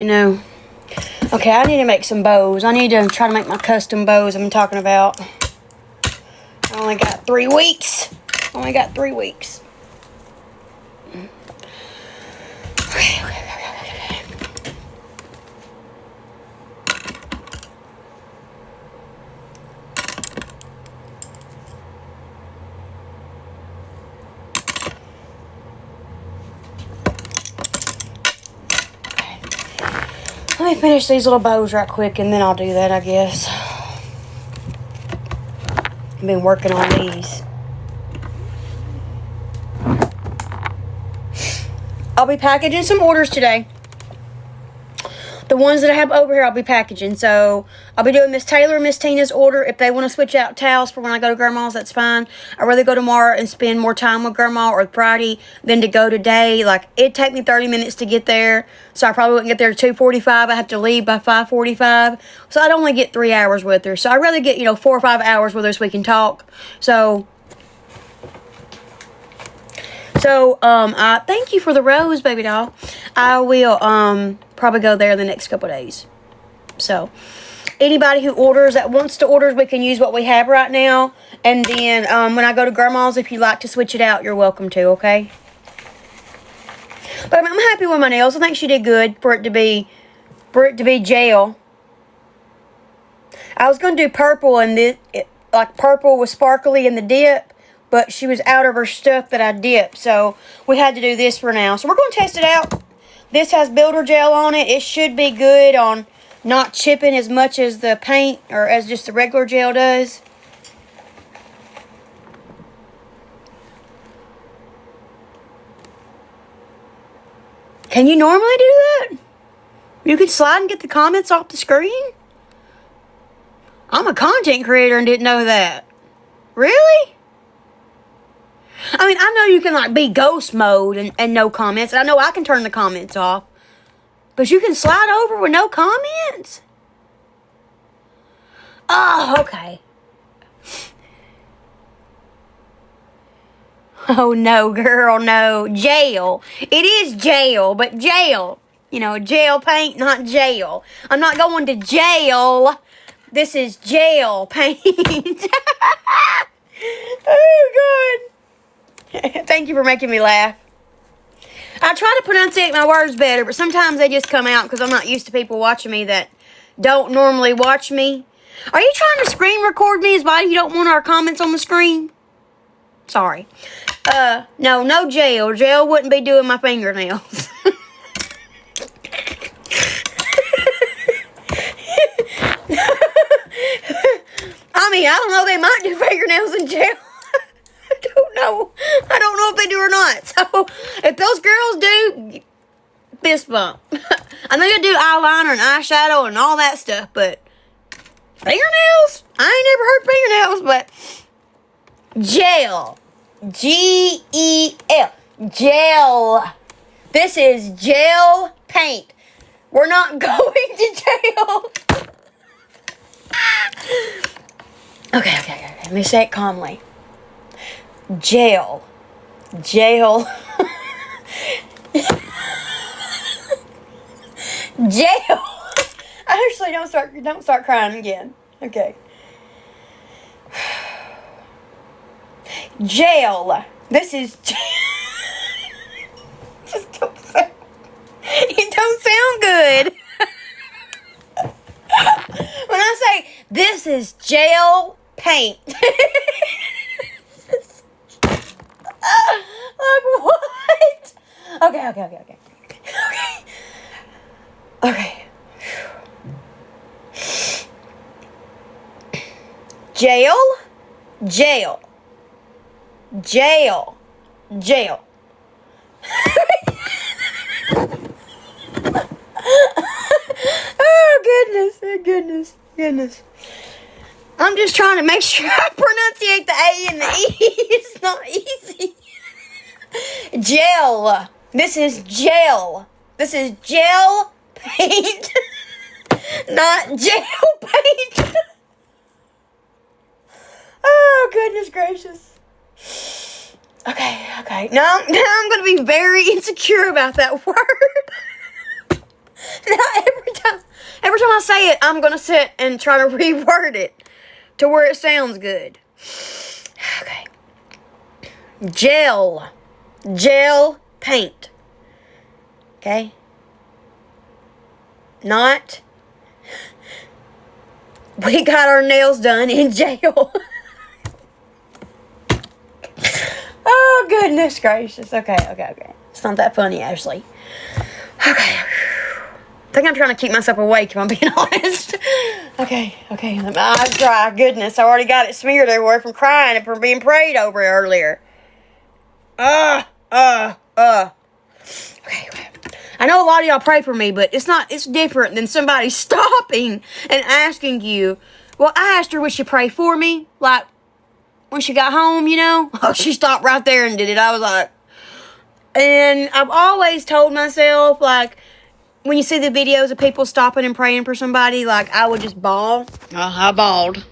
you know. Okay, I need to make some bows. I need to try to make my custom bows I'm talking about. I only got 3 weeks. Only got 3 weeks. Okay. Let me finish these little bows right quick and then I'll do that, I guess. I've been working on these. I'll be packaging some orders today. The ones that I have over here, I'll be packaging. So, I'll be doing Miss Taylor and Miss Tina's order. If they want to switch out towels for when I go to Grandma's, that's fine. I'd rather go tomorrow and spend more time with Grandma or Friday than to go today. Like, it'd take me 30 minutes to get there. So, I probably wouldn't get there at 2:45. I have to leave by 5:45. So, I'd only get 3 hours with her. So, I'd rather get, 4 or 5 hours with her so we can talk. So, I thank you for the rose, baby doll. I will, probably go there the next couple of days. So, anybody who orders that wants to order, we can use what we have right now. And then, when I go to Grandma's, if you'd like to switch it out, you're welcome to, okay? But I'm happy with my nails. I think she did good for it to be gel. I was going to do purple and like purple was sparkly in the dip. But she was out of her stuff that I dipped. So, we had to do this for now. So, we're going to test it out. This has builder gel on it. It should be good on not chipping as much as the paint or as just the regular gel does. Can you normally do that? You can slide and get the comments off the screen? I'm a content creator and didn't know that. Really? I mean, I know you can, like, be ghost mode and no comments. I know I can turn the comments off. But you can slide over with no comments? Oh, okay. Oh, no, girl, no. Jail. It is jail, but jail. Jail paint, not jail. I'm not going to jail. This is jail paint. Oh, God. Thank you for making me laugh. I try to pronunciate my words better, but sometimes they just come out because I'm not used to people watching me that don't normally watch me. Are you trying to screen record me? Is why you don't want our comments on the screen? Sorry. No jail. Jail wouldn't be doing my fingernails. I mean, I don't know. They might do fingernails in jail. I don't know if they do or not. So, if those girls do, fist bump. I know you do eyeliner and eyeshadow and all that stuff, but fingernails? I ain't never heard fingernails, but gel. G-E-L. Gel. This is gel paint. We're not going to jail. Okay. Let me say it calmly. Jail. Jail. Actually, don't start crying again. Okay. Jail. This is it don't sound good. When I say this is jail paint. Like what? Okay. Jail. Oh, goodness. I'm just trying to make sure I pronunciate the A and the E. It's not easy. Gel. This is gel. This is gel paint. Not gel paint. Oh, goodness gracious. Okay. Now I'm going to be very insecure about that word. Now every time I say it, I'm going to sit and try to reword it to where it sounds good. Okay. Gel paint. Okay? Not, we got our nails done in jail. Oh, goodness gracious. Okay. It's not that funny, Ashley. Okay. I think I'm trying to keep myself awake, if I'm being honest. Okay. My eyes dry. Goodness, I already got it smeared everywhere from crying and from being prayed over earlier. Okay. I know a lot of y'all pray for me, but it's different than somebody stopping and asking you. Well, I asked her, would she pray for me? Like, when she got home, you know? Oh, she stopped right there and did it. I was like, and I've always told myself, like, when you see the videos of people stopping and praying for somebody, like, I would just bawl. I bawled.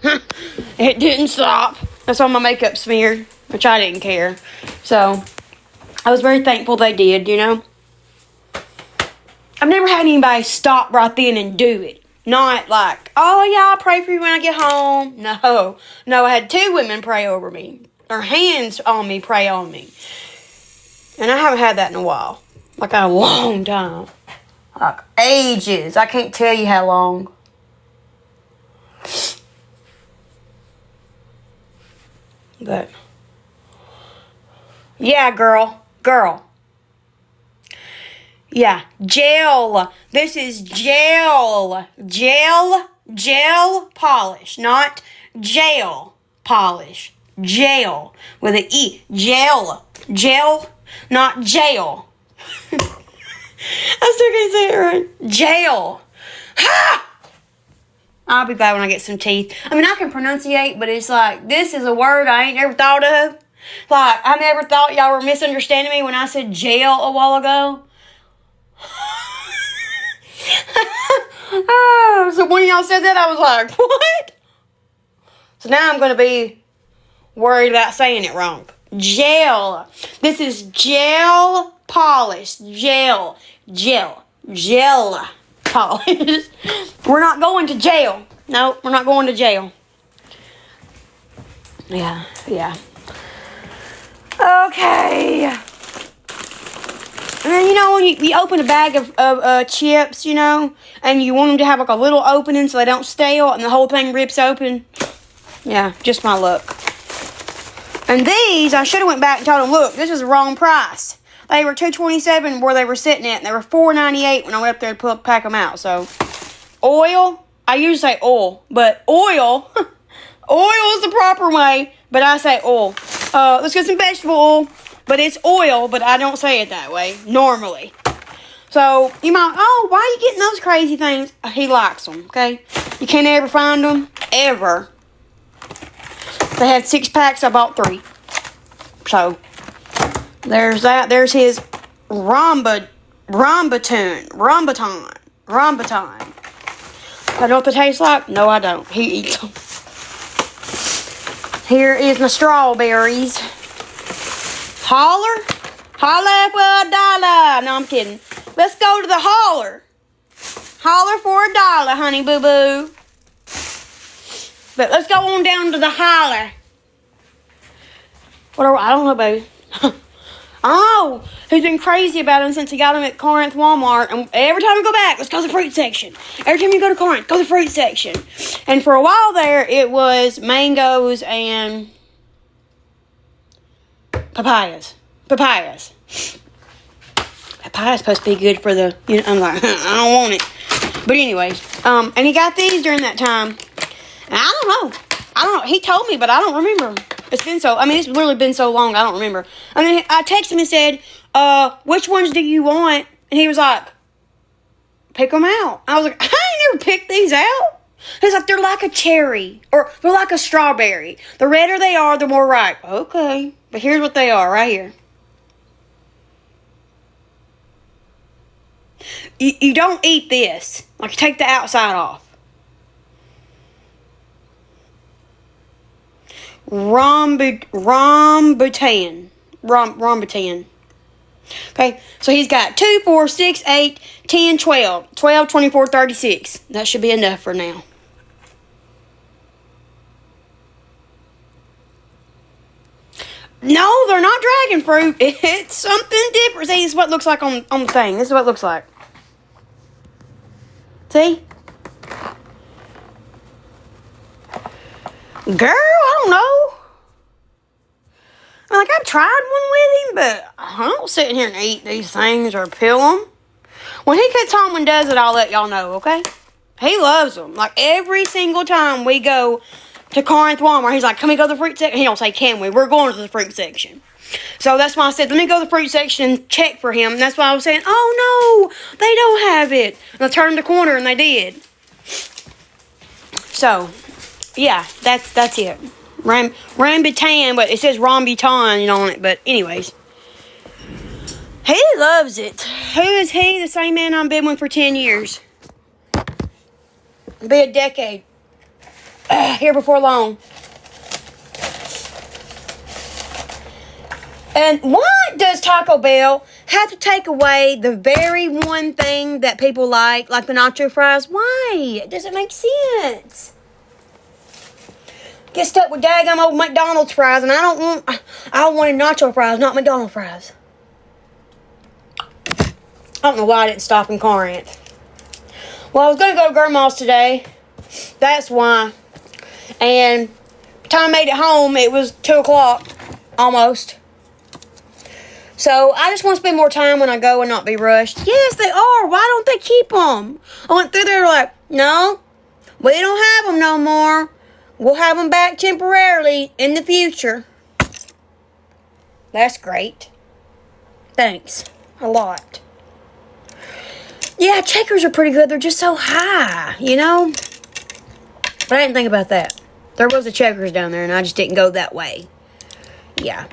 It didn't stop. That's why my makeup smeared, which I didn't care. So, I was very thankful they did, you know? I've never had anybody stop right then and do it. Not like, oh, yeah, I'll pray for you when I get home. No, I had 2 women pray over me. Their hands on me, pray on me. And I haven't had that in a while. Like, a long time. Like, ages. I can't tell you how long. But, yeah, girl. Yeah, gel. This is gel. Gel polish, not jail polish. Gel with an E. Gel, not jail. I still can't say it right. Jail. Ha! I'll be glad when I get some teeth. I mean, I can pronunciate, but it's like, this is a word I ain't never thought of. Like, I never thought y'all were misunderstanding me when I said jail a while ago. So when y'all said that, I was like, what? So now I'm going to be worried about saying it wrong. Gel. This is gel polish. Gel polish. We're not going to jail. No, we're not going to jail. Yeah. Okay. And then, you know, when you open a bag of chips, you know, and you want them to have like a little opening so they don't stale and the whole thing rips open. Yeah, just my luck. And these, I should have went back and told them, look, this is the wrong price. They were $2.27 where they were sitting at, and they were $4.98 when I went up there to pack them out. So, oil, I usually say oil, but oil is the proper way, but I say oil. Let's get some vegetable oil, but it's oil, but I don't say it that way, normally. So, you might, oh, why are you getting those crazy things? He likes them, okay? You can't ever find them, ever. They had 6 packs, I bought 3. So, there's that. There's his Rhombaton. I know what they taste like? No, I don't. He eats them. Here is my strawberries. Holler for $1. No, I'm kidding. Let's go to the holler. Holler for $1, honey boo boo. But let's go on down to the holler. Whatever, I don't know, baby. I don't know. He's been crazy about him since he got him at Corinth Walmart. And every time we go back, let's go to the fruit section. Every time you go to Corinth, go to the fruit section. And for a while there, it was mangoes and papayas. Papayas supposed to be good for the, you know, I'm like, I don't want it. But anyways, and he got these during that time. And I don't know. He told me, but I don't remember. It's literally been so long, I don't remember. And then I texted him and said, which ones do you want? And he was like, pick them out. I was like, I ain't never picked these out. He's like, they're like a cherry, or they're like a strawberry. The redder they are, the more ripe. Okay, but here's what they are right here. You don't eat this. Like, you take the outside off. Rambutan. Okay, so he's got 2, 4, 6, 8, 10, 12. 12, 24, 36. That should be enough for now. No, they're not dragon fruit. It's something different. See, this is what it looks like on the thing. This is what it looks like. See? Girl, I don't know. Like, I've tried one with him, but I don't sit in here and eat these things or peel them. When he gets home and does it, I'll let y'all know, okay? He loves them. Like, every single time we go to Corinth Walmart, he's like, can we go to the fruit section? He don't say, can we? We're going to the fruit section. So that's why I said, let me go to the fruit section and check for him. And that's why I was saying, oh, no, they don't have it. And I turned the corner, and they did. So, yeah, that's it. Rambutan, but it says Rambutan on it. But anyways, he loves it. Who is he? The same man I've been with for 10 years. It'll be a decade. Here before long. And why does Taco Bell have to take away the very one thing that people like the nacho fries? Why? It doesn't make sense. Get stuck with daggum old McDonald's fries, and I wanted nacho fries, not McDonald's fries. I don't know why I didn't stop in Corinth. Well, I was going to go to Grandma's today. That's why. And by the time I made it home, it was 2 o'clock, almost. So, I just want to spend more time when I go and not be rushed. Yes, they are. Why don't they keep them? I went through there like, no, we don't have them no more. We'll have them back temporarily in the future. That's great. Thanks. A lot. Yeah, Checkers are pretty good. They're just so high, you know? But I didn't think about that. There was a Checkers down there, and I just didn't go that way. Yeah.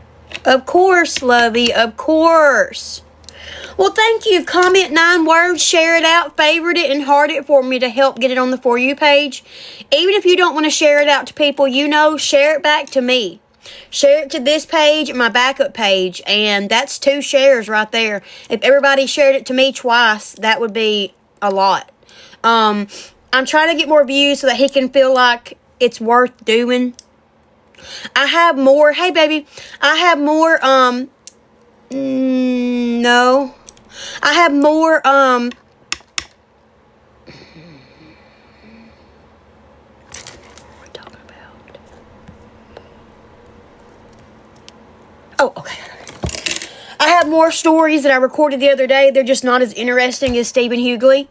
Of course, Lovey. Of course. Well, thank you. Comment 9 words, share it out, favorite it, and heart it for me to help get it on the For You page. Even if you don't want to share it out to people you know, share it back to me. Share it to this page and my backup page, and that's 2 shares right there. If everybody shared it to me twice, that would be a lot. I'm trying to get more views so that he can feel like it's worth doing. I have more. Hey, baby. I have more, no. I have more, what am I talking about? Oh, okay. I have more stories that I recorded the other day. They're just not as interesting as Stephen Hughley.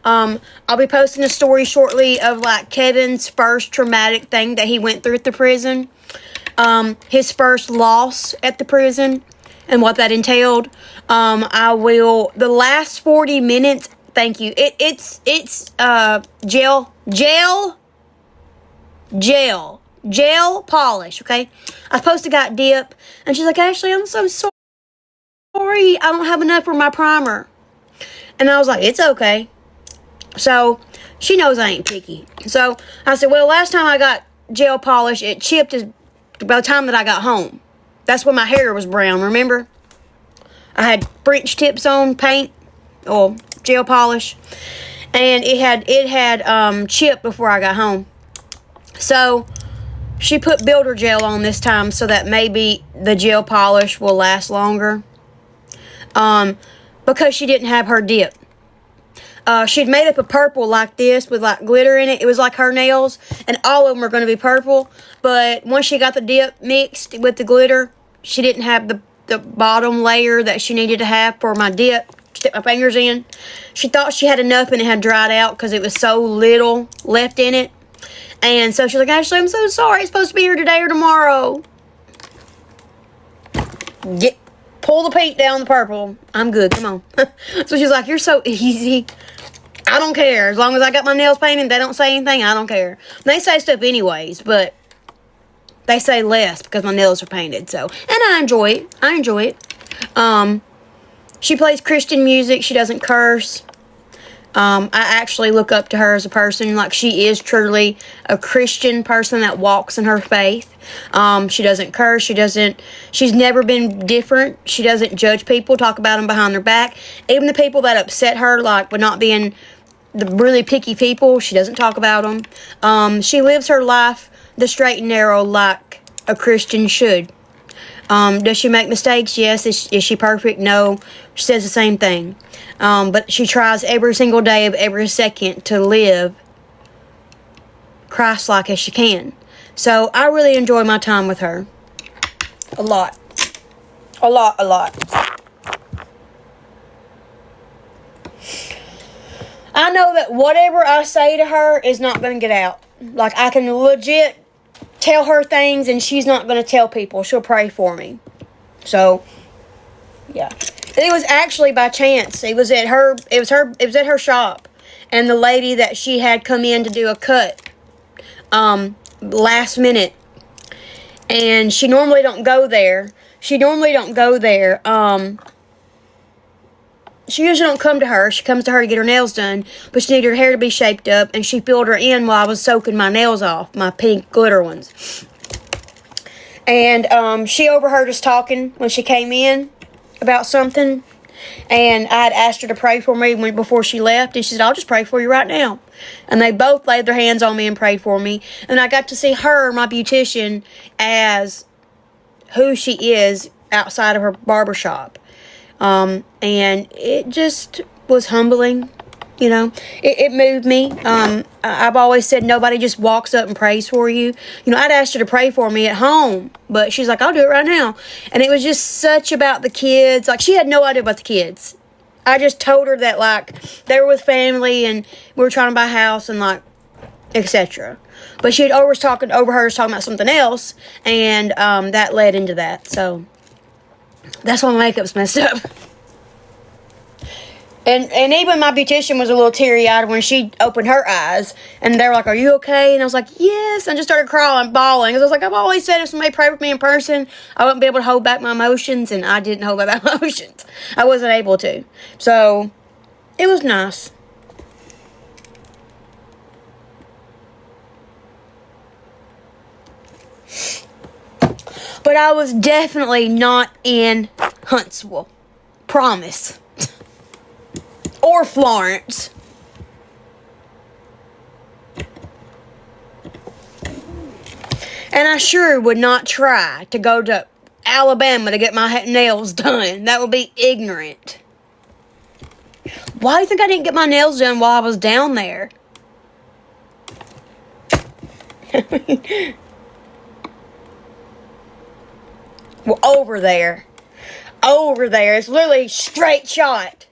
I'll be posting a story shortly of like Kevin's first traumatic thing that he went through at the prison. His first loss at the prison and what that entailed. I will, the last 40 minutes, thank you. It's gel polish, okay? I supposed to got dip, and she's like, Ashley, I'm so sorry. I don't have enough for my primer. And I was like, it's okay. So, she knows I ain't picky. So, I said, well, last time I got gel polish, it chipped by the time that I got home. That's when my hair was brown, remember? I had French tips on paint, or gel polish. And it had chipped before I got home. So, she put builder gel on this time so that maybe the gel polish will last longer. Because she didn't have her dip. She'd made up a purple like this with like glitter in it. It was like her nails, and all of them are going to be purple. But once she got the dip mixed with the glitter, she didn't have the bottom layer that she needed to have for my dip. Stick my fingers in. She thought she had enough, and it had dried out because it was so little left in it. And so she's like, Ashley, I'm so sorry. It's supposed to be here today or tomorrow. Pull the paint down the purple. I'm good. Come on. So she's like, you're so easy. I don't care. As long as I got my nails painted, they don't say anything, I don't care. They say stuff anyways, but they say less because my nails are painted. So, and I enjoy it. I enjoy it. She plays Christian music. She doesn't curse. I actually look up to her as a person. Like, she is truly a Christian person that walks in her faith. She doesn't curse. She's never been different. She doesn't judge people, talk about them behind their back. Even the people that upset her, like, with not being the really picky people, she doesn't talk about them. She lives her life the straight and narrow like a Christian should. Does she make mistakes? Yes. Is she perfect? No. She says the same thing. But she tries every single day of every second to live Christ-like as she can. So I really enjoy my time with her. A lot. A lot, a lot. I know that whatever I say to her is not going to get out. Like, I can legit tell her things and she's not going to tell people. She'll pray for me. So, yeah. It was actually by chance. It was at her shop. And the lady that she had come in to do a cut last minute. And she normally don't go there. She usually don't come to her. She comes to her to get her nails done, but she needed her hair to be shaped up, and she filled her in while I was soaking my nails off, my pink glitter ones. And she overheard us talking when she came in about something, and I had asked her to pray for me before she left, and she said, I'll just pray for you right now. And they both laid their hands on me and prayed for me, and I got to see her, my beautician, as who she is outside of her barbershop. And it just was humbling, you know. It moved me. I've always said nobody just walks up and prays for you. You know, I'd asked her to pray for me at home, but she's like, I'll do it right now. And it was just such about the kids. Like, she had no idea about the kids. I just told her that, like, they were with family and we were trying to buy a house and, like, etc. But she had overheard us talking about something else, and that led into that. So that's why my makeup's messed up. And even my beautician was a little teary-eyed when she opened her eyes. And they were like, are you okay? And I was like, yes. And I just started crying, bawling. Because I was like, I've always said if somebody prayed with me in person, I wouldn't be able to hold back my emotions. And I didn't hold back my emotions. I wasn't able to. So, it was nice. But I was definitely not in Huntsville. Promise. Or Florence. And I sure would not try to go to Alabama to get my nails done. That would be ignorant. Why do you think I didn't get my nails done while I was down there? Well, over there. It's literally straight shot.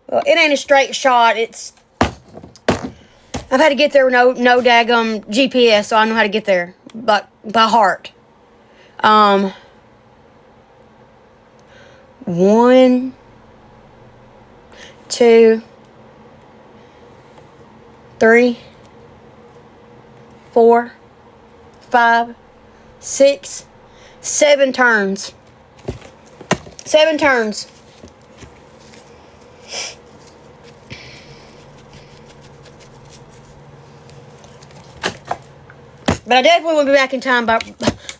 Well, it ain't a straight shot. I've had to get there with no daggum GPS, so I know how to get there, but by heart. 1, 2, 3, 4, 5, 6, 7 turns. 7 turns. But I definitely will be back in time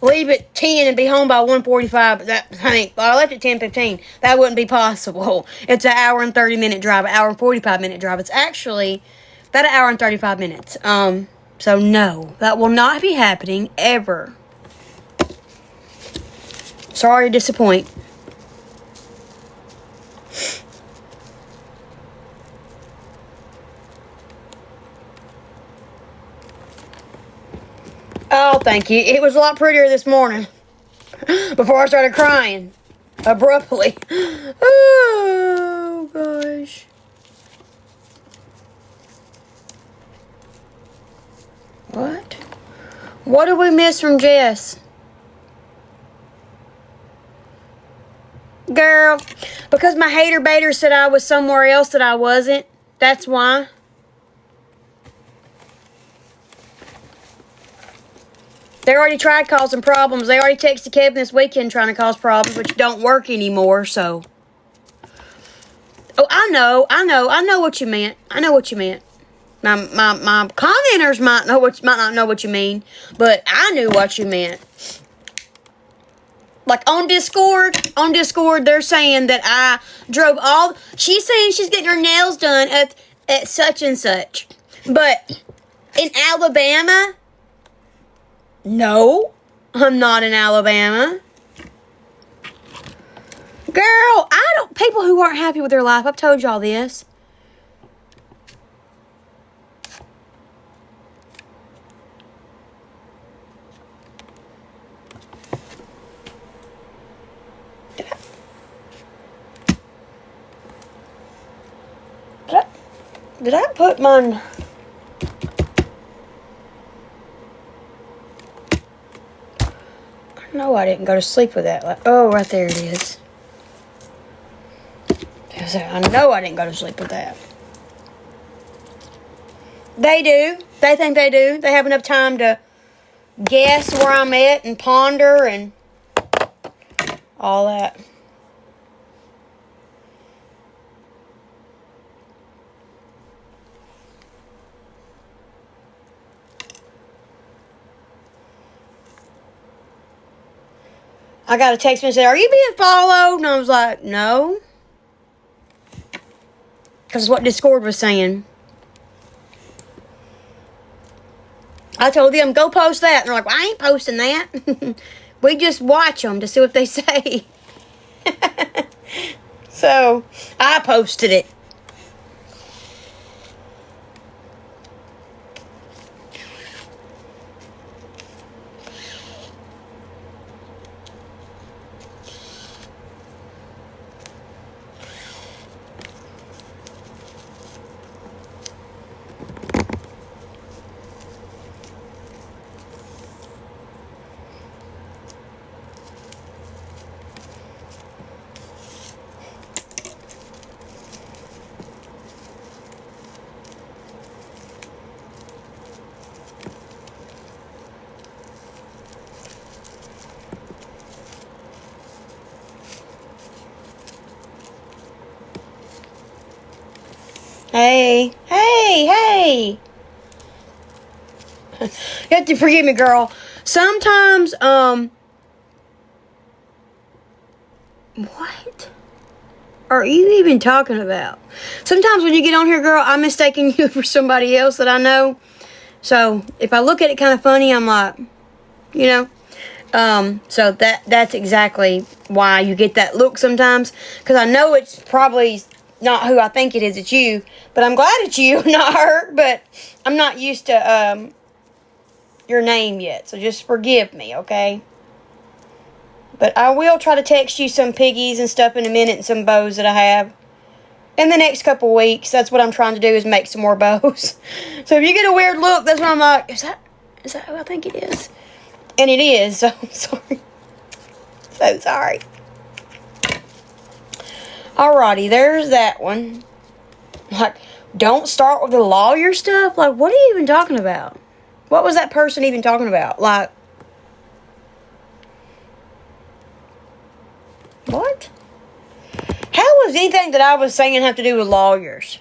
leave at 10 and be home by 1:45. I left at 10:15. That wouldn't be possible. It's an hour and 30-minute drive, an hour and 45-minute drive. It's actually about an hour and 35 minutes. So no, that will not be happening ever. Sorry to disappoint. Oh, thank you. It was a lot prettier this morning. Before I started crying. Abruptly. Oh, gosh. What? What did we miss from Jess? Girl, because my hater baiter said I was somewhere else that I wasn't. That's why. They already tried causing problems. They already texted Kevin this weekend trying to cause problems, which don't work anymore, so. Oh, I I know what you meant. I know what you meant. My commenters might not know what you mean, but I knew what you meant. Like on Discord, they're saying that I drove all. She's saying she's getting her nails done at such and such, but in Alabama, no, I'm not in Alabama. Girl, people who aren't happy with their life, I've told y'all this. Did I put mine? No, I didn't go to sleep with that. Oh, right there it is. I know I didn't go to sleep with that. They do. They think they do. They have enough time to guess where I'm at and ponder and all that. I got a text message, are you being followed? And I was like, no. Because it's what Discord was saying. I told them, go post that. And they're like, well, I ain't posting that. We just watch them to see what they say. So, I posted it. Hey. You have to forgive me, girl. Sometimes, what are you even talking about? Sometimes when you get on here, girl, I'm mistaking you for somebody else that I know. So, if I look at it kind of funny, I'm like, you know. So that's exactly why you get that look sometimes. Because I know it's probably not who I think it is, it's you. But I'm glad it's you, not her. But I'm not used to your name yet. So just forgive me, okay? But I will try to text you some piggies and stuff in a minute and some bows that I have. In the next couple weeks, that's what I'm trying to do is make some more bows. So if you get a weird look, that's when I'm like, is that who I think it is? And it is, so I'm sorry. So sorry. Alrighty, there's that one. Like, don't start with the lawyer stuff? Like, what are you even talking about? What was that person even talking about? Like, what? How was anything that I was saying have to do with lawyers?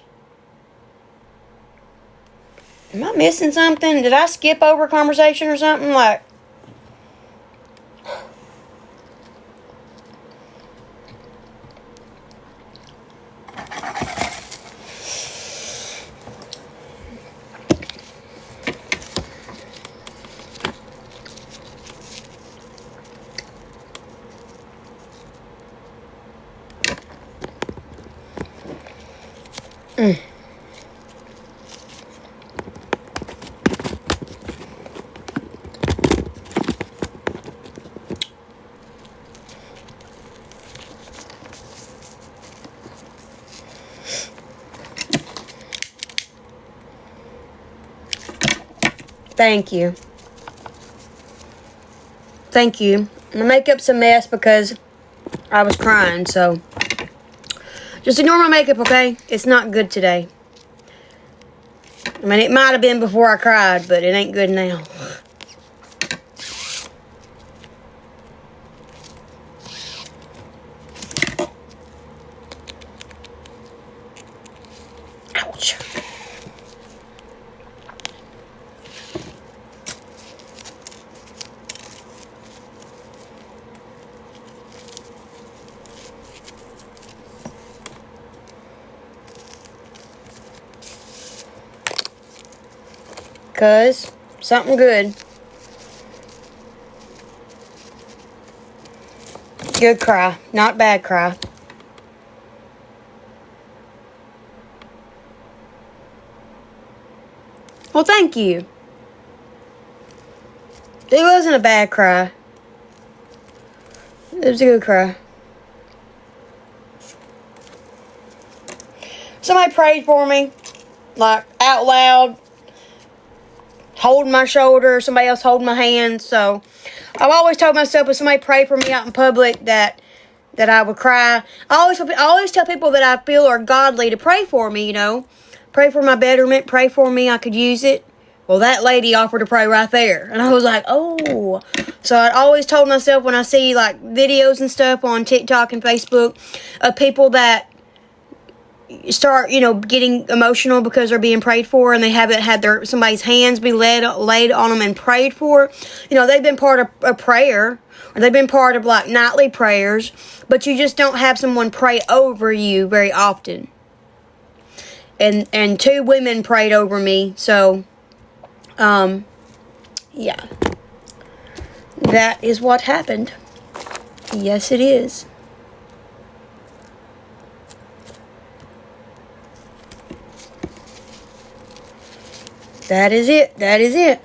Am I missing something? Did I skip over a conversation or something? Like, thank you. Thank you. My makeup's a mess because I was crying, so just ignore my makeup, okay? It's not good today. I mean, it might have been before I cried, but it ain't good now. because something good. Good cry, not bad cry. Well, thank you. It wasn't a bad cry. It was a good cry. Somebody prayed for me, like out loud, holding my shoulder, somebody else holding my hand. So I've always told myself if somebody prayed for me out in public that I would cry. I always tell people that I feel are godly to pray for me, you know. Pray for my betterment, pray for me, I could use it. Well, that lady offered to pray right there. And I was like, oh. So I'd always told myself when I see like videos and stuff on TikTok and Facebook of people that start, you know, getting emotional because they're being prayed for and they haven't had somebody's hands be laid on them and prayed for. You know, they've been part of a prayer or they've been part of like nightly prayers, but you just don't have someone pray over you very often. And 2 women prayed over me, so yeah. That is what happened. Yes, it is. That is it. That is it.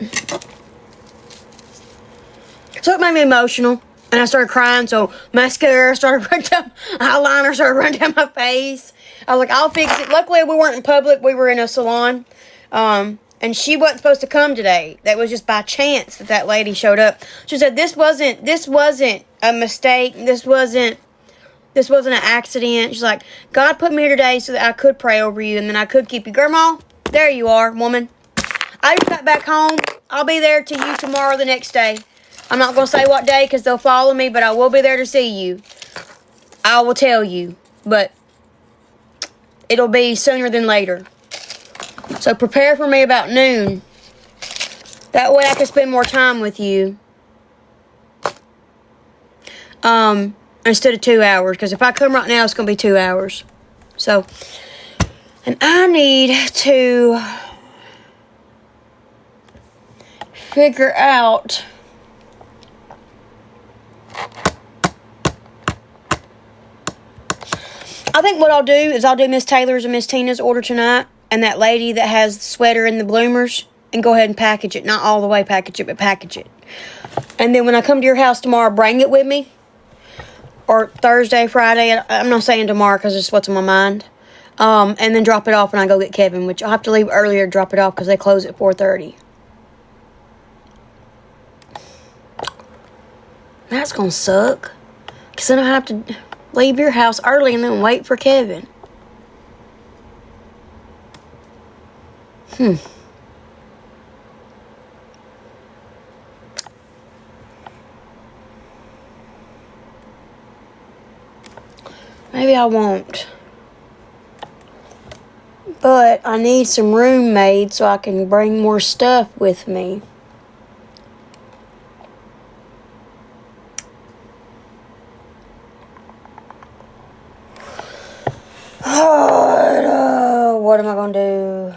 So it made me emotional. And I started crying. So mascara started running down. Eyeliner started running down my face. I was like, I'll fix it. Luckily, we weren't in public. We were in a salon. And she wasn't supposed to come today. That was just by chance that lady showed up. She said, this wasn't a mistake. This wasn't an accident. She's like, God put me here today so that I could pray over you and then I could keep you. Grandma, there you are, woman. I just got back home. I'll be there to you tomorrow the next day. I'm not going to say what day because they'll follow me, but I will be there to see you. I will tell you, but it'll be sooner than later. So prepare for me about noon. That way I can spend more time with you. Instead of 2 hours. Because if I come right now, it's going to be 2 hours. So, and I need to figure out I think what I'll do is I'll do Miss Taylor's and Miss Tina's order tonight. And that lady that has the sweater and the bloomers. And go ahead and package it. Not all the way package it, but package it. And then when I come to your house tomorrow, bring it with me. Or Thursday, Friday. I'm not saying tomorrow because it's what's on my mind. And then drop it off when I go get Kevin. Which I'll have to leave earlier to drop it off because they close at 4:30. That's going to suck. Because then I have to leave your house early and then wait for Kevin. Maybe I won't. But I need some room made so I can bring more stuff with me. What am I going to do?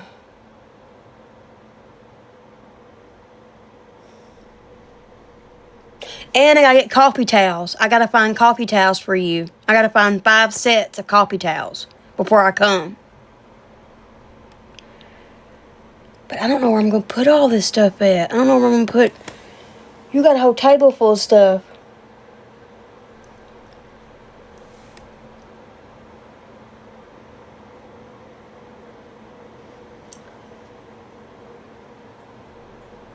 And I got to get coffee towels. I got to find coffee towels for you. I got to find 5 sets of coffee towels before I come. But I don't know where I'm going to put all this stuff at. I don't know where I'm going to put... You got a whole table full of stuff.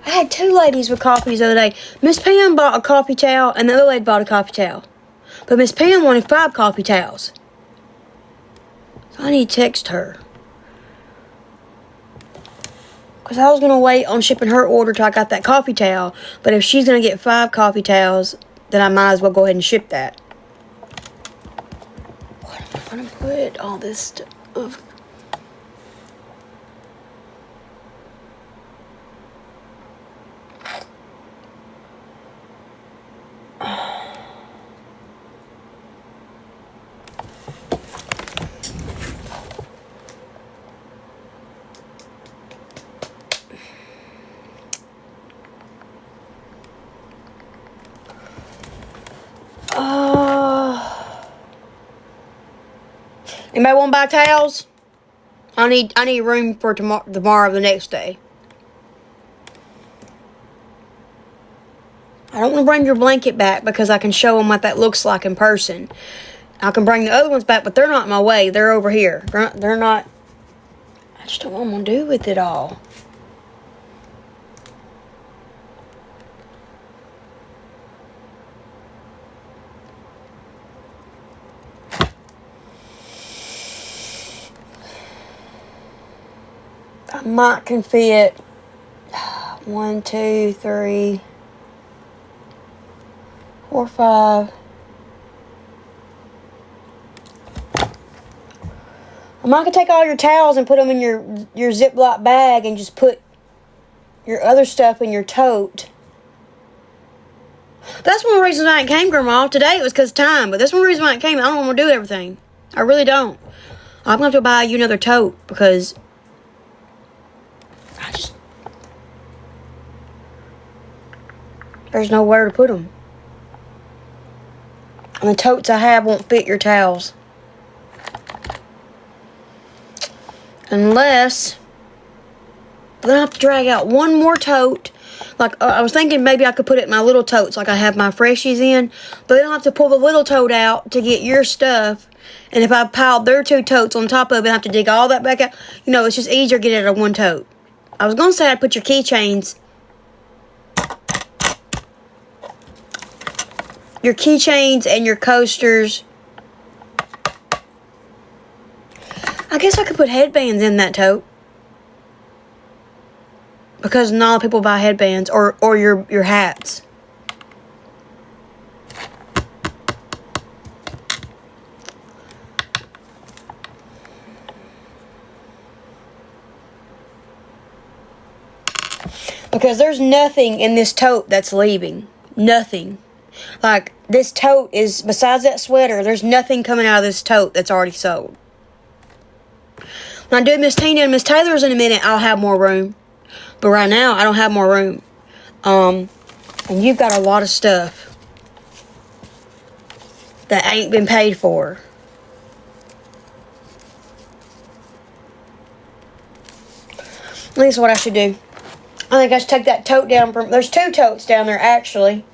I had 2 ladies with coffees the other day. Miss Pam bought a coffee towel and the other lady bought a coffee towel. But Miss Pam wanted 5 coffee towels. So I need to text her. Because I was going to wait on shipping her order till I got that coffee towel. But if she's going to get 5 coffee towels, then I might as well go ahead and ship that. What am I going to put all this stuff? Anybody want to buy towels? I need room for tomorrow the next day. I don't want to bring your blanket back because I can show them what that looks like in person. I can bring the other ones back, but they're not in my way. They're over here. They're not. I just don't know what I'm going to do with it all. I might can fit 1, 2, 3, 4, 5. I might can take all your towels and put them in your Ziploc bag and just put your other stuff in your tote. That's one of the reasons I ain't came, Grandma. Today it was because of time, but that's one reason why I ain't came. I don't want to do everything. I really don't. I'm going to have to buy you another tote because there's nowhere to put them. And the totes I have won't fit your towels. Unless then I have to drag out one more tote. Like, I was thinking maybe I could put it in my little totes like I have my freshies in. But then I'll have to pull the little tote out to get your stuff. And if I piled their 2 totes on top of it, I have to dig all that back out. You know, it's just easier to get it out of one tote. I was going to say I'd put your keychains. Your keychains and your coasters. I guess I could put headbands in that tote. Because not a lot of people buy headbands or your hats. Because there's nothing in this tote that's leaving. Nothing. Like, this tote is, besides that sweater, there's nothing coming out of this tote that's already sold. When I do Miss Tina and Miss Taylor's in a minute, I'll have more room. But right now, I don't have more room. And you've got a lot of stuff that ain't been paid for. I think that's what I should do. I think I should take that tote down from... There's 2 totes down there, actually.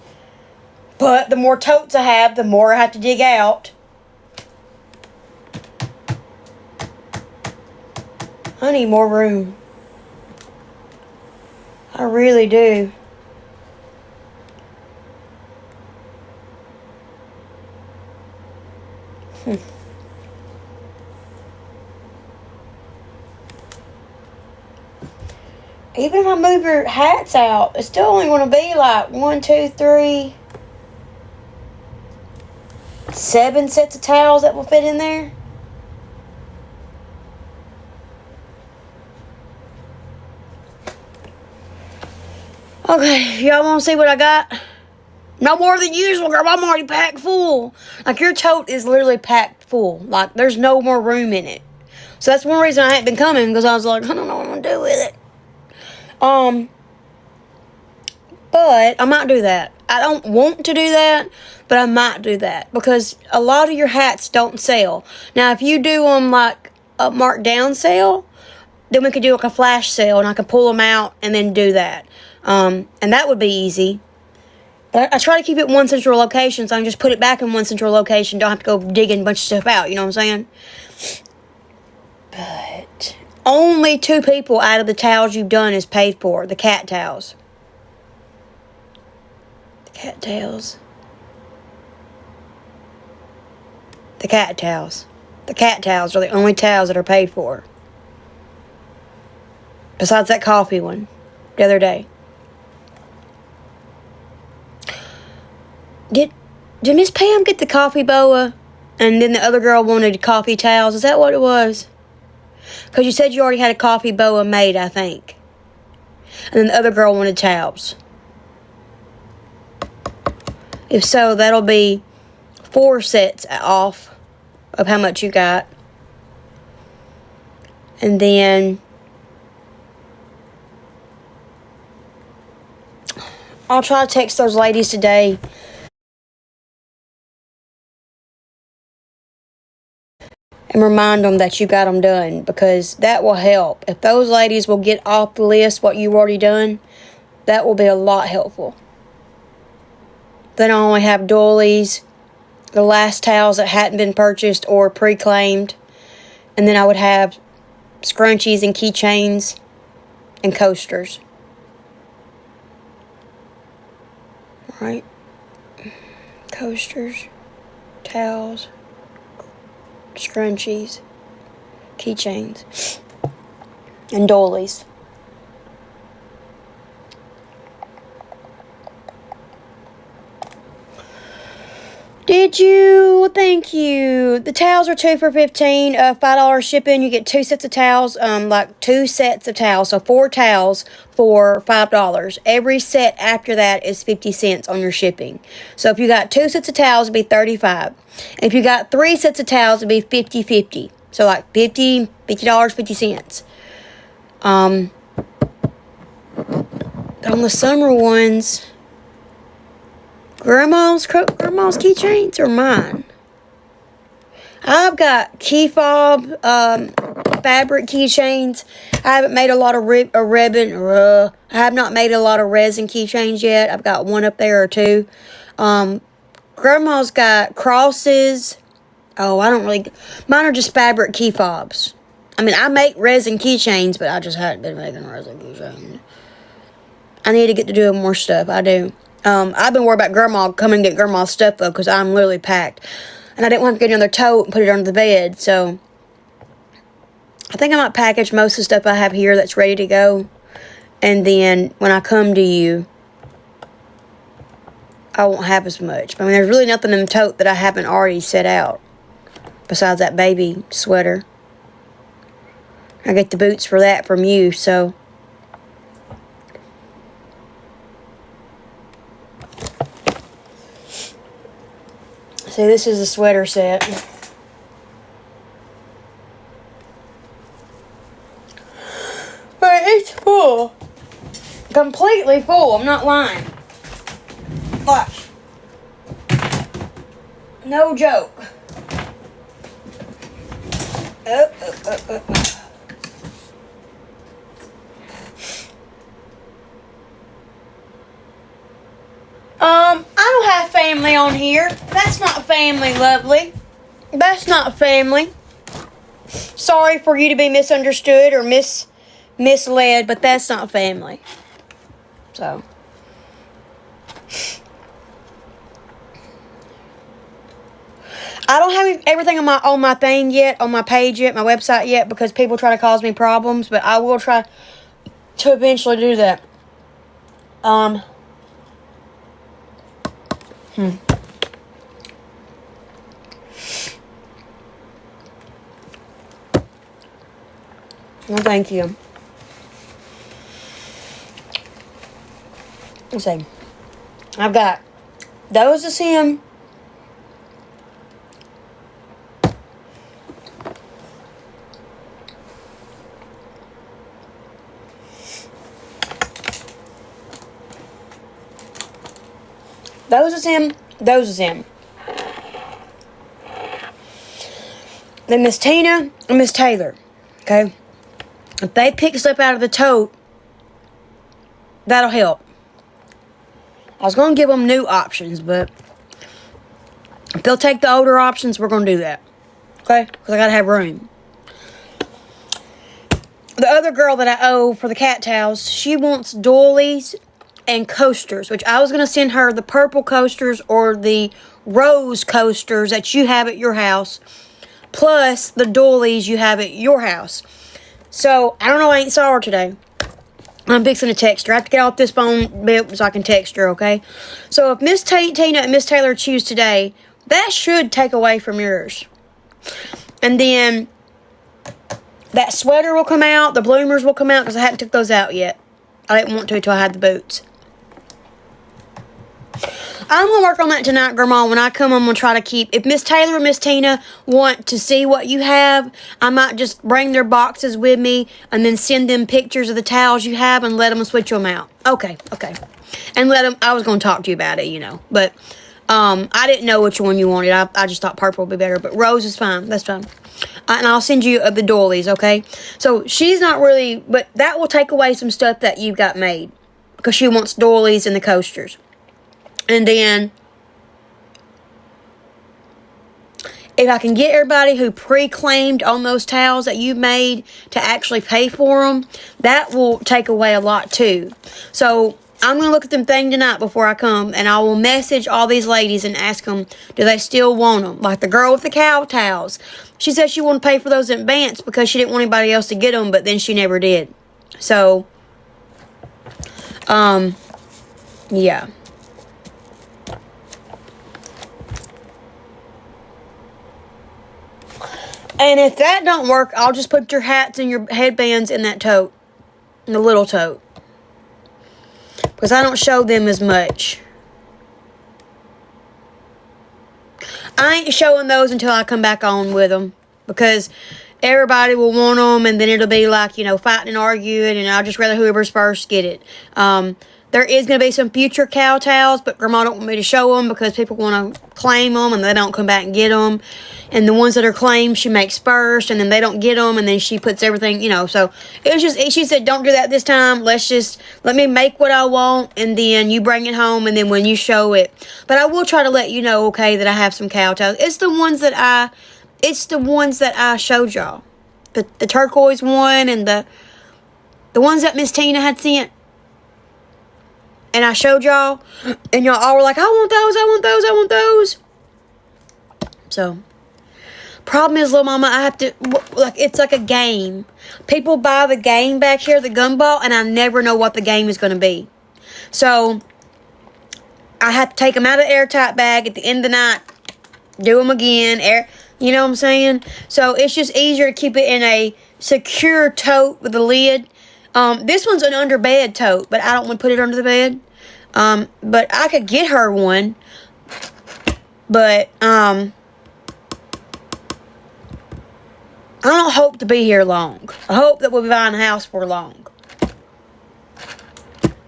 But the more totes I have, the more I have to dig out. I need more room. I really do. Even if I move your hats out, it's still only going to be like 1, 2, 3, 7 sets of towels that will fit in there. Okay, y'all want to see what I got? No more than usual, girl. I'm already packed full. Like, your tote is literally packed full. Like, there's no more room in it. So that's one reason I ain't been coming, because I was like, I don't know what I'm going to do with it. But I might do that. I don't want to do that, but I might do that. Because a lot of your hats don't sell. Now, if you do them like a marked down sale, then we could do like a flash sale, and I could pull them out and then do that. And that would be easy. But I try to keep it one central location, so I can just put it back in one central location. Don't have to go digging a bunch of stuff out, you know what I'm saying? But only 2 people out of the towels you've done is paid for. The cat towels. The cat towels. The cat towels. The cat towels are the only towels that are paid for. Besides that coffee one the other day. Did Miss Pam get the coffee boa? And then the other girl wanted coffee towels? Is that what it was? Because you said you already had a coffee boa made, I think. And then the other girl wanted towels. If so, that'll be 4 sets off of how much you got. And then I'll try to text those ladies today. And remind them that you got them done, because that will help. If those ladies will get off the list what you've already done, that will be a lot helpful. Then I only have doilies, the last towels that hadn't been purchased or pre-claimed, and then I would have scrunchies and keychains and coasters. Right? Coasters, towels, scrunchies, keychains, and doilies. Did you? Thank you. The towels are 2 for $15. $5 shipping. You get 2 sets of towels. Like 2 sets of towels. So 4 towels for $5. Every set after that is 50 cents on your shipping. So if you got 2 sets of towels, it'd be $35. If you got 3 sets of towels, it'd be 50-50. So like $50, $50, 50 cents. On the summer ones, Grandma's keychains or mine? I've got key fob fabric keychains. I haven't made a lot of I have not made a lot of resin keychains yet. I've got 1 up there or 2. Grandma's got crosses. Oh, mine are just fabric key fobs. I mean, I make resin keychains, but I just haven't been making resin keychains. I need to get to doing more stuff. I do. I've been worried about Grandma coming and get Grandma's stuff, though, because I'm literally packed. And I didn't want to get another tote and put it under the bed, so I think I might package most of the stuff I have here that's ready to go. And then when I come to you, I won't have as much. I mean, there's really nothing in the tote that I haven't already set out, besides that baby sweater. I get the boots for that from you, so... See, this is a sweater set. But it's full. Completely full. I'm not lying. Watch. No joke. I don't have family on here. That's not family, lovely. That's not family. Sorry for you to be misunderstood or misled, but that's not family. So. I don't have everything on my thing yet, on my page yet, my website yet, because people try to cause me problems, but I will try to eventually do that. Well, thank you. Let's see. I've got those to see them. Those is him. Those is him. Then Miss Tina and Miss Taylor. Okay? If they pick stuff out of the tote, that'll help. I was going to give them new options, but if they'll take the older options, we're going to do that. Okay? Because I got to have room. The other girl that I owe for the cat towels, she wants doilies and coasters, which I was going to send her the purple coasters or the rose coasters that you have at your house, plus the doilies you have at your house. So, I don't know, I ain't saw her today. I'm fixing to text her. I have to get off this phone bit so I can text her, okay? So, if Miss Tina and Miss Taylor choose today, that should take away from yours. And then, that sweater will come out, the bloomers will come out, because I haven't took those out yet. I didn't want to until I had the boots. I'm going to work on that tonight, Grandma. When I come, I'm going to try to keep... If Miss Taylor and Miss Tina want to see what you have, I might just bring their boxes with me and then send them pictures of the towels you have and let them switch them out. Okay. And let them... I was going to talk to you about it, you know. But I didn't know which one you wanted. I just thought purple would be better, but rose is fine. That's fine. And I'll send you the doilies, okay? So she's not really, but that will take away some stuff that you got made, because she wants doilies and the coasters. And then if I can get everybody who pre-claimed on those towels that you made to actually pay for them, that will take away a lot too. So I'm going to look at them thing tonight before I come, and I will message all these ladies and ask them, do they still want them? Like the girl with the cow towels. She said she wanted to pay for those in advance because she didn't want anybody else to get them, but then she never did. So, yeah. And if that don't work, I'll just put your hats and your headbands in that tote. In the little tote. Because I don't show them as much. I ain't showing those until I come back on with them. Because everybody will want them, and then it'll be like, you know, fighting and arguing, and I'll just rather whoever's first get it. There is going to be some future cow towels, but Grandma don't want me to show them because people want to claim them and they don't come back and get them. And the ones that are claimed, she makes first, and then they don't get them, and then she puts everything, you know. So it was just, she said, don't do that this time. Let me make what I want, and then you bring it home, and then when you show it. But I will try to let you know, okay, that I have some cow towels. It's the ones that I showed y'all. The turquoise one and the ones that Miss Tina had sent. And I showed y'all, and y'all all were like, I want those, I want those, I want those. So, problem is, little mama, I have to, like, it's like a game. People buy the game back here, the gumball, and I never know what the game is going to be. So, I have to take them out of the airtight bag at the end of the night, do them again, you know what I'm saying? So, it's just easier to keep it in a secure tote with a lid. This one's an under bed tote, but I don't want to put it under the bed. But I could get her one. But, I don't hope to be here long. I hope that we'll be buying a house for long.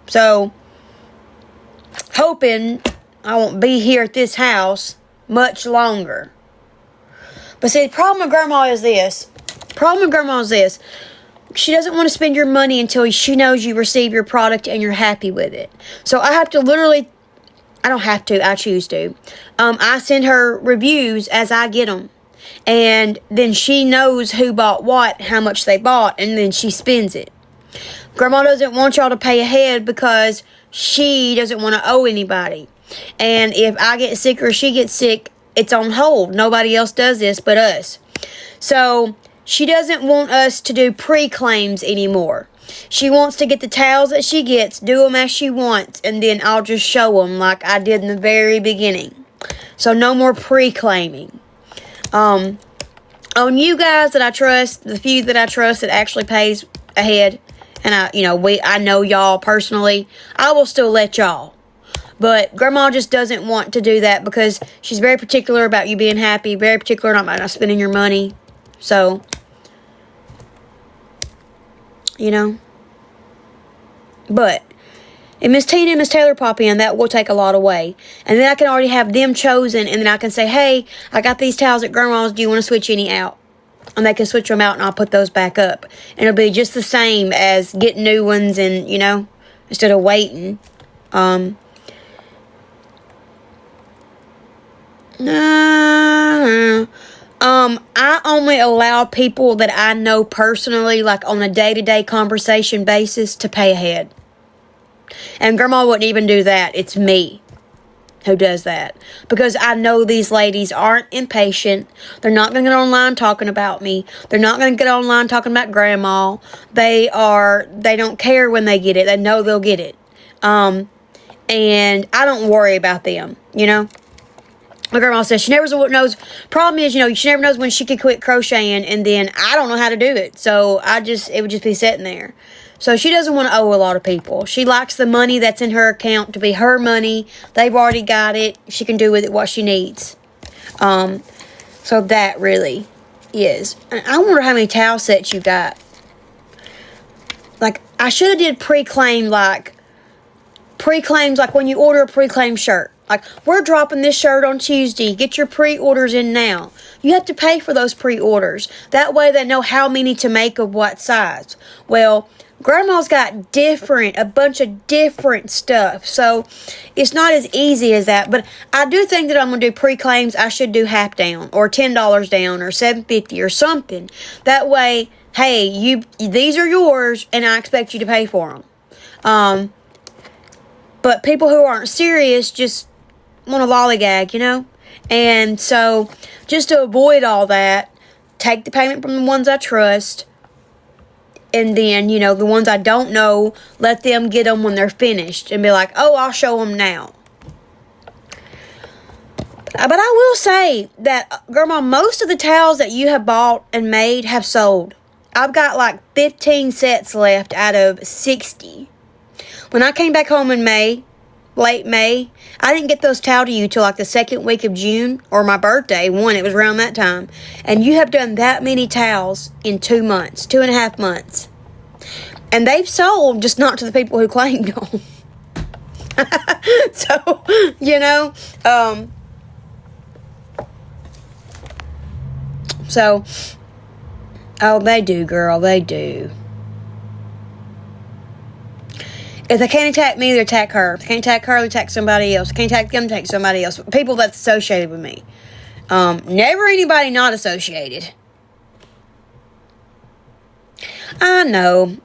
So, hoping I won't be here at this house much longer. But see, the problem with Grandma is this. She doesn't want to spend your money until she knows you receive your product and you're happy with it. So I have to literally, I don't have to, I choose to. I send her reviews as I get them. And then she knows who bought what, how much they bought, and then she spends it. Grandma doesn't want y'all to pay ahead because she doesn't want to owe anybody. And if I get sick or she gets sick, it's on hold. Nobody else does this but us. So she doesn't want us to do pre-claims anymore. She wants to get the towels that she gets, do them as she wants, and then I'll just show them like I did in the very beginning. So no more pre-claiming. On you guys that I trust, the few that I trust that actually pays ahead, and I know y'all personally, I will still let y'all. But Grandma just doesn't want to do that because she's very particular about you being happy, very particular about not spending your money. So, but if Miss Tina and Miss Taylor pop in, that will take a lot away. And then I can already have them chosen, and then I can say, hey, I got these towels at Grandma's, do you want to switch any out? And they can switch them out, and I'll put those back up. And it'll be just the same as getting new ones and, instead of waiting. I only allow people that I know personally, like on a day-to-day conversation basis, to pay ahead. And Grandma wouldn't even do that. It's me who does that. Because I know these ladies aren't impatient. They're not going to get online talking about me. They're not going to get online talking about Grandma. They don't care when they get it. They know they'll get it. And I don't worry about them, My grandma says she never knows. Problem is, she never knows when she could quit crocheting, and then I don't know how to do it. So it would just be sitting there. So she doesn't want to owe a lot of people. She likes the money that's in her account to be her money. They've already got it. She can do with it what she needs. So that really is. I wonder how many towel sets you got. Like, I should have did pre-claims like when you order a pre-claim shirt. Like, we're dropping this shirt on Tuesday. Get your pre-orders in now. You have to pay for those pre-orders. That way they know how many to make of what size. Well, Grandma's got a bunch of different stuff. So, it's not as easy as that. But I do think that I'm going to do pre-claims. I should do half down or $10 down or $7.50 or something. That way, hey, these are yours and I expect you to pay for them. But people who aren't serious just want to lollygag, you know? And so, just to avoid all that, take the payment from the ones I trust. And then, you know, the ones I don't know, let them get them when they're finished. And be like, oh, I'll show them now. But I will say that, Grandma, most of the towels that you have bought and made have sold. I've got like 15 sets left out of 60. When I came back home in May, late May, I didn't get those towels to you till like the second week of June or my birthday. It was around that time. And you have done that many towels in 2 months, 2.5 months. And they've sold, just not to the people who claimed them. So, you know, oh, they do, girl, they do. If they can't attack me, they attack her. If they can't attack her, they attack somebody else. If they can't attack them, attack somebody else. People that's associated with me. Never anybody not associated. I know.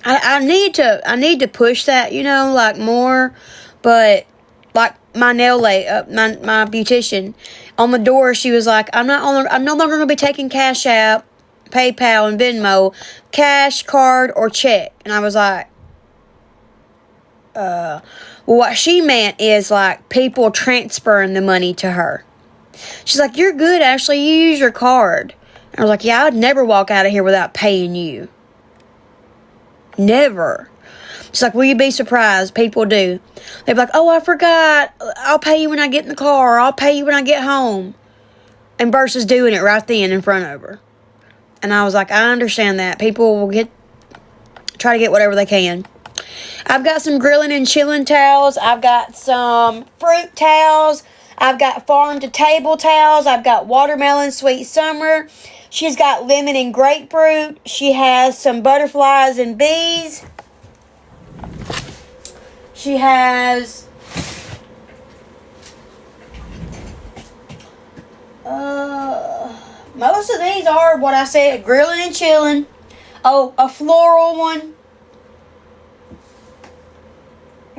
I need to push that, you know, like more. But like my nail my beautician on the door, she was like, I'm no longer gonna be taking Cash App, PayPal, and Venmo, cash, card, or check. And I was like, well, what she meant is like people transferring the money to her. She's like, you're good, Ashley. You use your card. And I was like, yeah, I'd never walk out of here without paying you. Never. She's like, will you be surprised? People do. They'd be like, oh, I forgot. I'll pay you when I get in the car. Or I'll pay you when I get home. And versus doing it right then in front of her. And I was like, I understand that. People will try to get whatever they can. I've got some grilling and chilling towels. I've got some fruit towels. I've got farm to table towels. I've got watermelon sweet summer. She's got lemon and grapefruit. She has some butterflies and bees. She has most of these are what I said, grilling and chilling. Oh, a floral one.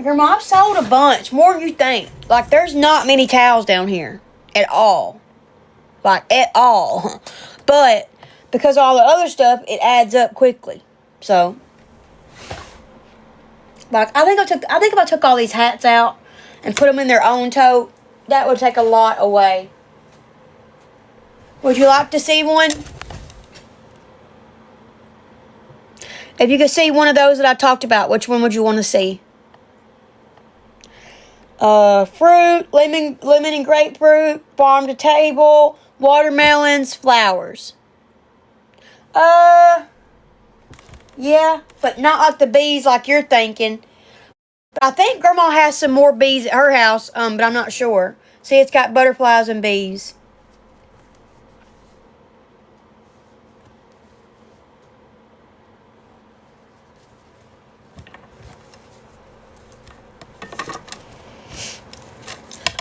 Grandma, I've sold a bunch, more than you think. Like, there's not many towels down here at all. Like, at all. But because of all the other stuff, it adds up quickly. So, like, I think if I took all these hats out and put them in their own tote, that would take a lot away. Would you like to see one? If you could see one of those that I talked about, which one would you want to see? Fruit, lemon and grapefruit, farm to table, watermelons, flowers. Yeah, but not like the bees like you're thinking. But I think Grandma has some more bees at her house, but I'm not sure. See, it's got butterflies and bees.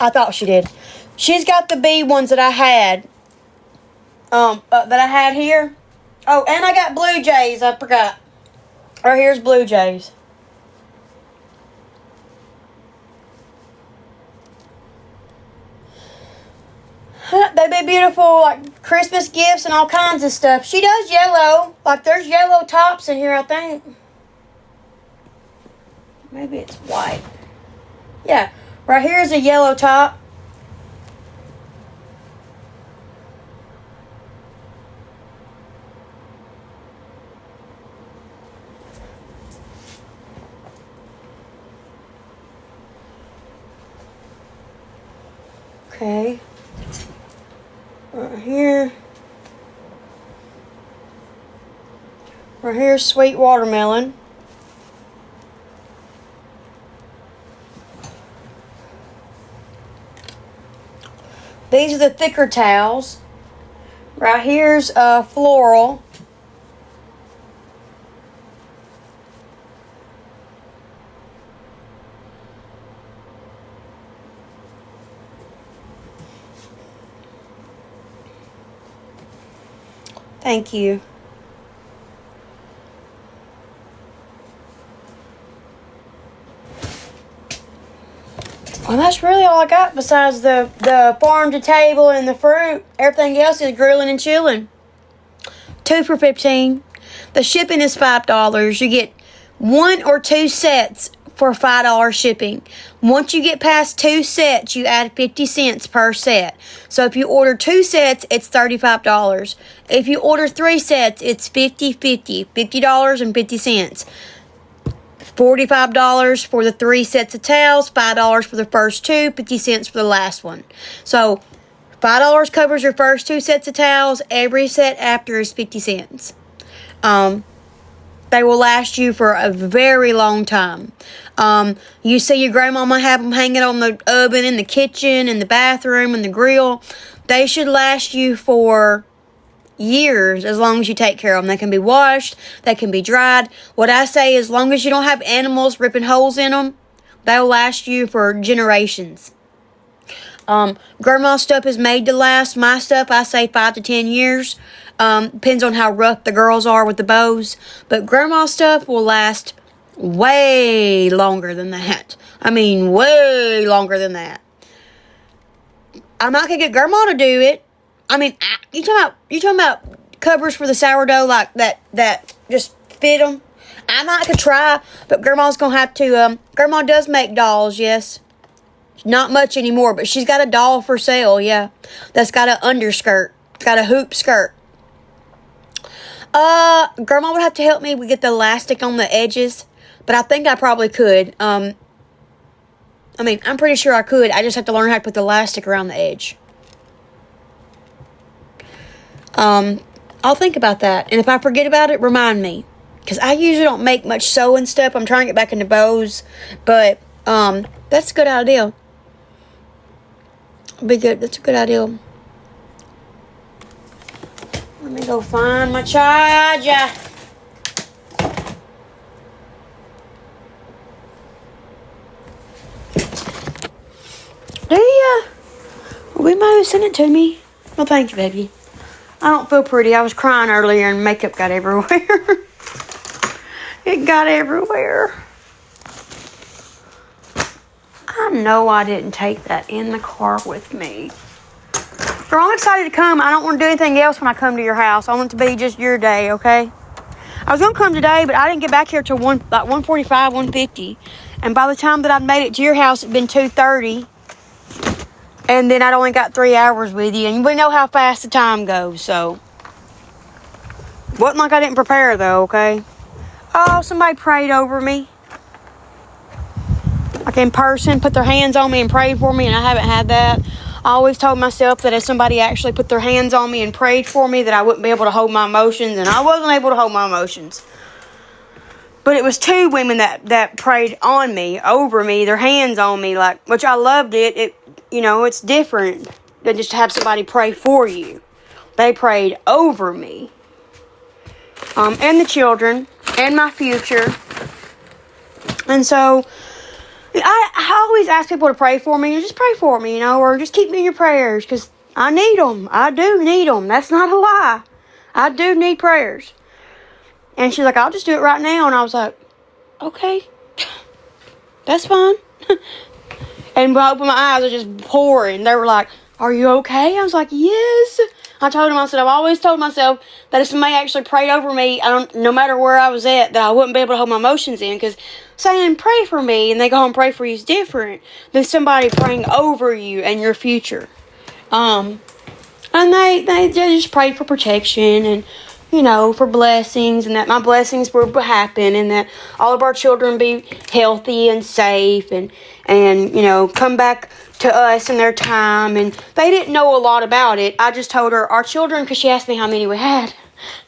I thought she did. She's got the bee ones that I had. That I had here. Oh, and I got blue jays. I forgot. Right here's blue jays. They'd be beautiful, like Christmas gifts and all kinds of stuff. She does yellow. Like there's yellow tops in here, I think. Maybe it's white. Yeah. Right here is a yellow top. Okay. Right here. Right here's sweet watermelon. These are the thicker towels. Right here's floral. Thank you. Well, that's really all I got besides the farm to table and the fruit. Everything else is grilling and chilling. 2 for $15. The shipping is $5. You get 1 or 2 sets for $5 shipping. Once you get past 2 sets, you add 50 cents per set. So if you order 2 sets, it's $35. If you order 3 sets, it's $50.50. $50.50. $45 for the 3 sets of towels, $5 for the first 2, 50 cents for the last one. So $5 covers your first 2 sets of towels. Every set after is 50 cents. They will last you for a very long time. You see your grandmama have them hanging on the oven in the kitchen, in the bathroom, in the grill. They should last you for years as long as you take care of them. They can be washed. They can be dried. What I say, as long as you don't have animals ripping holes in them, they'll last you for generations. Grandma's stuff is made to last. My stuff, I say 5 to 10 years. Depends on how rough the girls are with the bows. But grandma's stuff will last way longer than that. I mean, way longer than that. I'm not going to get grandma to do it. I mean, you talking about covers for the sourdough like that just fit them? I might could try, but grandma's going to have to, grandma does make dolls, yes. Not much anymore, but she's got a doll for sale, yeah. That's got an underskirt. Got a hoop skirt. Grandma would have to help me. We get the elastic on the edges, but I think I probably could. I mean, I'm pretty sure I could. I just have to learn how to put the elastic around the edge. I'll think about that. And if I forget about it, remind me. Because I usually don't make much sewing stuff. I'm trying to get back into bows. But, that's a good idea. Be good. That's a good idea. Let me go find my charger. Do ya? Well, we might have sent it to me. Well, thank you, baby. I don't feel pretty. I was crying earlier and makeup got everywhere. It got everywhere. I know I didn't take that in the car with me. Girl, I'm excited to come. I don't want to do anything else when I come to your house. I want it to be just your day, okay? I was going to come today, but I didn't get back here till 1:45, 1:50. And by the time that I'd made it to your house, it'd been 2:30. And then I'd only got 3 hours with you. And we know how fast the time goes, so. Wasn't like I didn't prepare, though, okay? Oh, somebody prayed over me. Like in person, put their hands on me and prayed for me, and I haven't had that. I always told myself that if somebody actually put their hands on me and prayed for me, that I wouldn't be able to hold my emotions, and I wasn't able to hold my emotions. But it was 2 women that prayed on me, over me, their hands on me, like, which I loved it. It's different than just to have somebody pray for you. They prayed over me. And the children, and my future. And so, I always ask people to pray for me. Just pray for me, or just keep me in your prayers, because I need them. I do need them. That's not a lie. I do need prayers. And she's like, I'll just do it right now. And I was like, okay, that's fine. And when I opened my eyes, it was just pouring. They were like, are you okay? I was like, yes. I told them, I said, I've always told myself that if somebody actually prayed over me, no matter where I was at, that I wouldn't be able to hold my emotions in. Because saying pray for me and they go home and pray for you is different than somebody praying over you and your future. And they just prayed for protection and, for blessings, and that my blessings would happen, and that all of our children be healthy and safe, and come back to us in their time. And they didn't know a lot about it. I just told her, our children, because she asked me how many we had.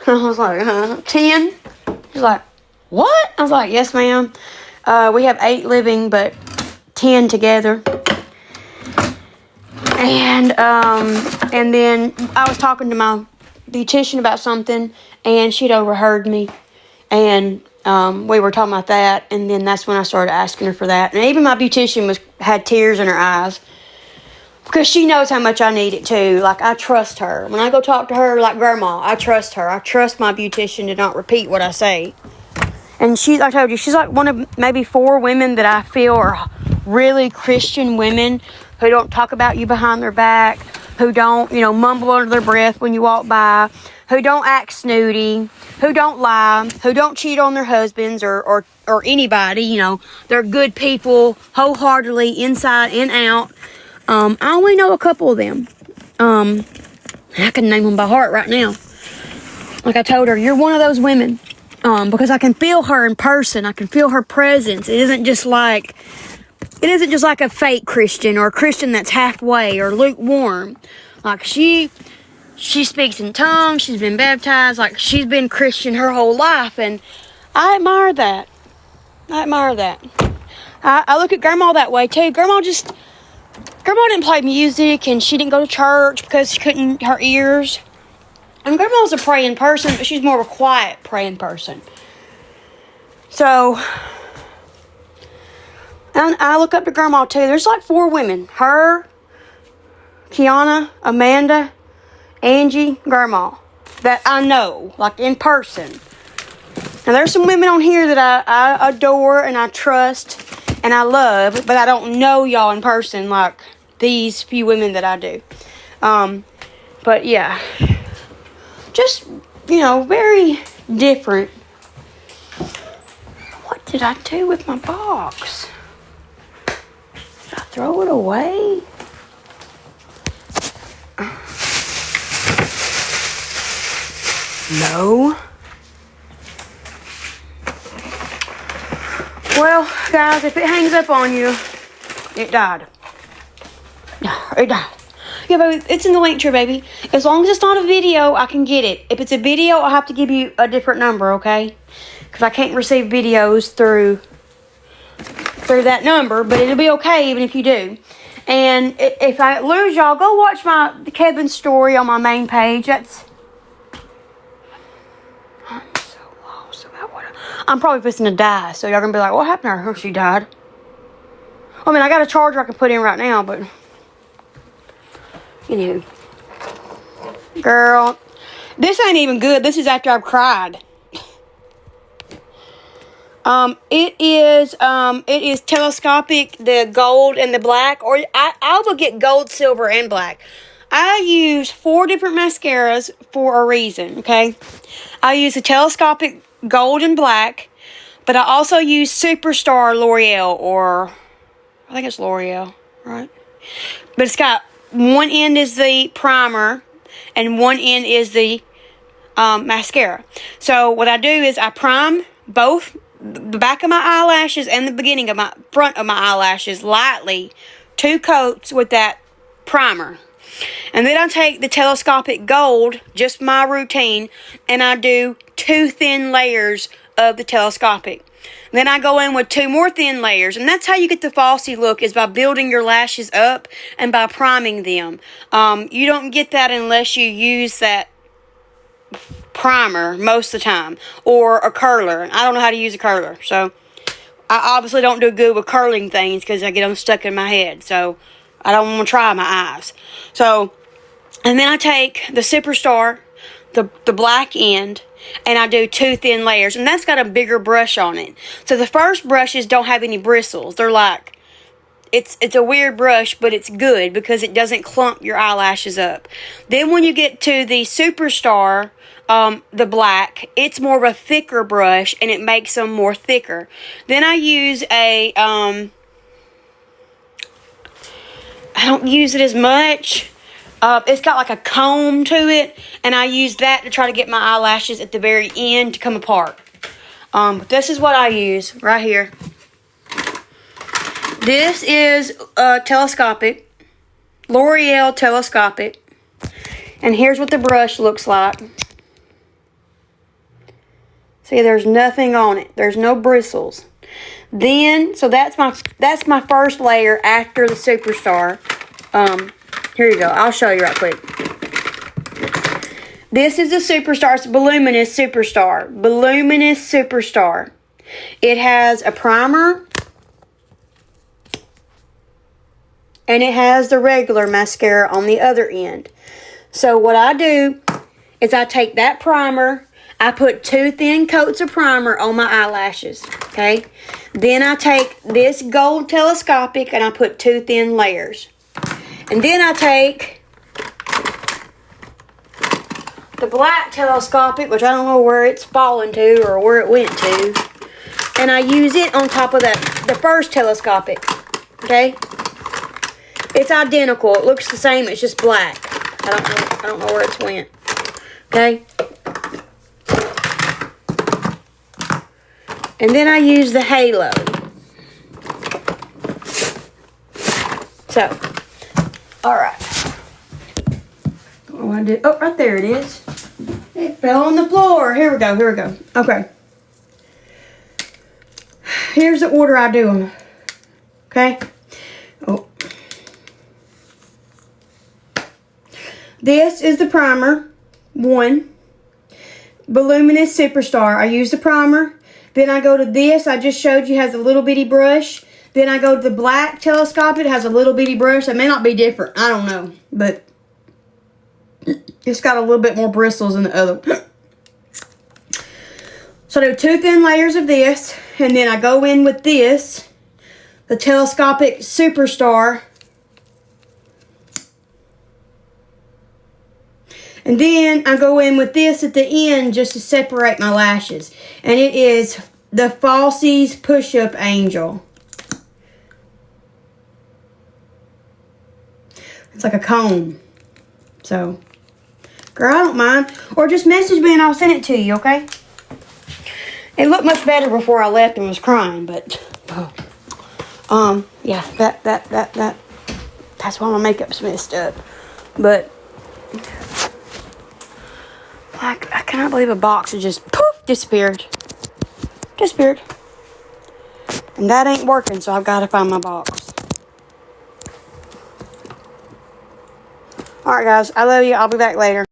I was like, 10. She's like, what? I was like, yes, ma'am. We have 8 living, but 10 together. And then I was talking to my beautician about something, and she'd overheard me, and we were talking about that, and then that's when I started asking her for that. And even my beautician had tears in her eyes, because she knows how much I need it too. Like, I trust her. When I go talk to her, like Grandma, I trust her. I trust my beautician to not repeat what I say. And I told you, she's like one of maybe 4 women that I feel are really Christian women who don't talk about you behind their back, who don't, mumble under their breath when you walk by, who don't act snooty, who don't lie, who don't cheat on their husbands or anybody. They're good people, wholeheartedly, inside and out. I only know a couple of them. I can name them by heart right now. Like I told her, you're one of those women. Because I can feel her in person. I can feel her presence. It isn't just like a fake Christian or a Christian that's halfway or lukewarm. Like, she speaks in tongues. She's been baptized. Like, she's been Christian her whole life. And I admire that. I look at Grandma that way too. Grandma didn't play music, and she didn't go to church because she couldn't, her ears. And Grandma's a praying person, but she's more of a quiet praying person. So, and I look up to Grandma too. There's like 4 women. Her, Kiana, Amanda, Angie, Grandma. That I know, like in person. Now there's some women on here that I adore and I trust and I love, but I don't know y'all in person like these few women that I do. But yeah. Just, very different. What did I do with my box? Did I throw it away? No. Well, guys, if it hangs up on you, it died. It died. Yeah, baby, it's in the link tree, baby. As long as it's not a video, I can get it. If it's a video, I'll have to give you a different number, okay? Because I can't receive videos through that number, but it'll be okay even if you do. And if I lose y'all, go watch the Kevin story on my main page. I'm so lost about I'm probably fixing to die, so y'all gonna be like, what happened to her? Oh, she died. I mean, I got a charger I can put in right now, but... Anywho, girl, this ain't even good. This is after I've cried. It is telescopic, the gold and the black, or I will get gold, silver, and black. I use 4 different mascaras for a reason, okay? I use the telescopic gold and black, but I also use Superstar L'Oreal, or I think it's L'Oreal, right? But it's got... one end is the primer, and one end is the mascara. So what I do is I prime both the back of my eyelashes and the front of my eyelashes lightly, 2 coats with that primer. And then I take the telescopic gold, just my routine, and I do 2 thin layers of the telescopic. Then I go in with 2 more thin layers. And that's how you get the falsy look, is by building your lashes up and by priming them. You don't get that unless you use that primer most of the time. Or a curler. I don't know how to use a curler. So, I obviously don't do good with curling things because I get them stuck in my head. So, I don't want to try my eyes. So, and then I take the Superstar, the black end, and I do 2 thin layers, and that's got a bigger brush on it. So the first brushes don't have any bristles. They're like, it's a weird brush, but it's good because it doesn't clump your eyelashes up. Then when you get to the Superstar, the black, it's more of a thicker brush, and it makes them more thicker. Then I use I don't use it as much. It's got like a comb to it, and I use that to try to get my eyelashes at the very end to come apart. This is what I use right here. This is telescopic, L'Oreal telescopic, and here's what the brush looks like. See, there's nothing on it. There's no bristles. Then, so that's my first layer after the Superstar. Here you go. I'll show you right quick. This is a Superstar. It's Voluminous Superstar. Voluminous Superstar. It has a primer. And it has the regular mascara on the other end. So what I do is I take that primer. I put 2 thin coats of primer on my eyelashes. Okay. Then I take this gold telescopic and I put 2 thin layers. And then I take the black telescopic, which I don't know where it's fallen to or where it went to. And I use it on top of the first telescopic. Okay? It's identical. It looks the same. It's just black. I don't know where it's went. Okay? And then I use the halo. So, alright. Oh, I did. Oh, right there it is. It fell on the floor. Here we go. Here we go. Okay. Here's the order I do them. Okay. Oh. This is the primer. 1. Voluminous Superstar. I use the primer. Then I go to this. I just showed you has a little bitty brush. Then I go to the black telescopic. It has a little bitty brush. It may not be different. I don't know. But it's got a little bit more bristles than the other. So I do 2 thin layers of this. And then I go in with this. The Telescopic Superstar. And then I go in with this at the end just to separate my lashes. And it is the Falsies Push-Up Angel. It's like a comb. So, girl, I don't mind. Or just message me and I'll send it to you, okay? It looked much better before I left and was crying, but... yeah, that's why my makeup's messed up. But... I cannot believe a box has just poof disappeared. Disappeared. And that ain't working, so I've got to find my box. Alright guys, I love you. I'll be back later.